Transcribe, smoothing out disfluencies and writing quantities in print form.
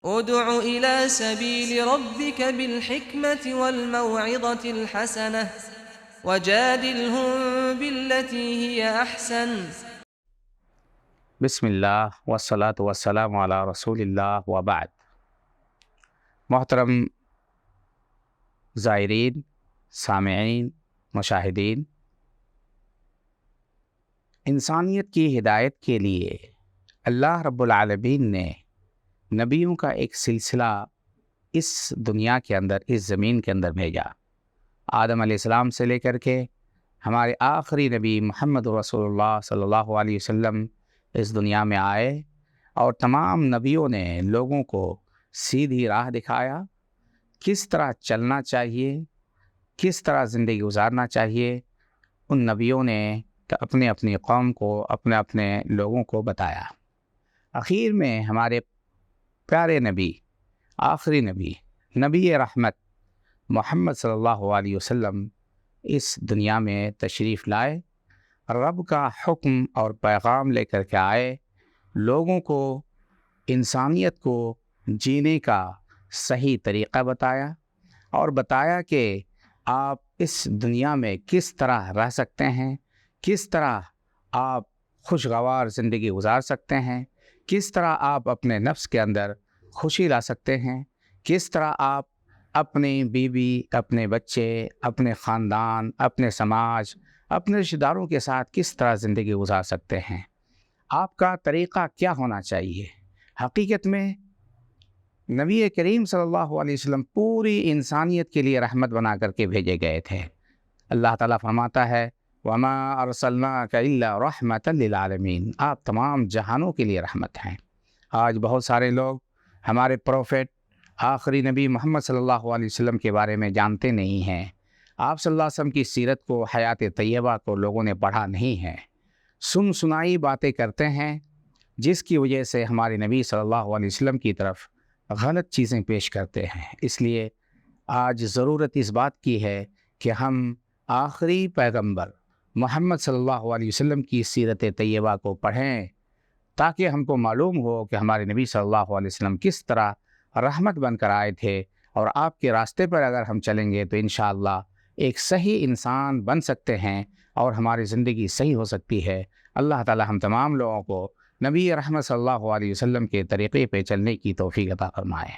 ادع إلى سبيل ربك بالحكمة والموعظة الحسنة وجادلهم بالتي هي أحسن. بسم اللہ والصلاة والسلام علی رسول اللہ وبعد۔ محترم زائرین، سامعین، مشاہدین، انسانیت کی ہدایت کے لیے اللہ رب العالمین نے نبیوں کا ایک سلسلہ اس دنیا کے اندر، اس زمین کے اندر بھیجا۔ آدم علیہ السلام سے لے کر کے ہمارے آخری نبی محمد رسول اللہ صلی اللہ علیہ وسلم اس دنیا میں آئے، اور تمام نبیوں نے لوگوں کو سیدھی راہ دکھایا، کس طرح چلنا چاہیے، کس طرح زندگی گزارنا چاہیے۔ ان نبیوں نے اپنے اپنی قوم کو، اپنے اپنے لوگوں کو بتایا۔ اخیر میں ہمارے پیارے نبی، آخری نبی، نبی رحمت محمد صلی اللہ علیہ وسلم اس دنیا میں تشریف لائے، رب کا حکم اور پیغام لے کر کے آئے، لوگوں کو، انسانیت کو جینے کا صحیح طریقہ بتایا، اور بتایا کہ آپ اس دنیا میں کس طرح رہ سکتے ہیں، کس طرح آپ خوشگوار زندگی گزار سکتے ہیں، کس طرح آپ اپنے نفس کے اندر خوشی لا سکتے ہیں، کس طرح آپ اپنی بیوی، اپنے بچے، اپنے خاندان، اپنے سماج، اپنے رشتہ داروں کے ساتھ کس طرح زندگی گزار سکتے ہیں، آپ کا طریقہ کیا ہونا چاہیے۔ حقیقت میں نبی کریم صلی اللہ علیہ وسلم پوری انسانیت کے لیے رحمت بنا کر کے بھیجے گئے تھے۔ اللہ تعالیٰ فرماتا ہے وَمَا أَرْسَلْنَاكَ إِلَّا رَحْمَةً لِّلْعَالَمِينَ، آپ تمام جہانوں کے لیے رحمت ہیں۔ آج بہت سارے لوگ ہمارے پروفیٹ آخری نبی محمد صلی اللہ علیہ وسلم کے بارے میں جانتے نہیں ہیں۔ آپ صلی اللہ علیہ وسلم کی سیرت کو، حیات طیبہ کو لوگوں نے پڑھا نہیں ہے، سن سنائی باتیں کرتے ہیں، جس کی وجہ سے ہمارے نبی صلی اللہ علیہ وسلم کی طرف غلط چیزیں پیش کرتے ہیں۔ اس لیے آج ضرورت اس بات کی ہے کہ ہم آخری پیغمبر محمد صلی اللہ علیہ وسلم کی سیرت طیبہ کو پڑھیں، تاکہ ہم کو معلوم ہو کہ ہمارے نبی صلی اللہ علیہ وسلم کس طرح رحمت بن کر آئے تھے، اور آپ کے راستے پر اگر ہم چلیں گے تو انشاءاللہ ایک صحیح انسان بن سکتے ہیں، اور ہماری زندگی صحیح ہو سکتی ہے۔ اللہ تعالی ہم تمام لوگوں کو نبی رحمت صلی اللہ علیہ وسلم کے طریقے پہ چلنے کی توفیق عطا فرمائے۔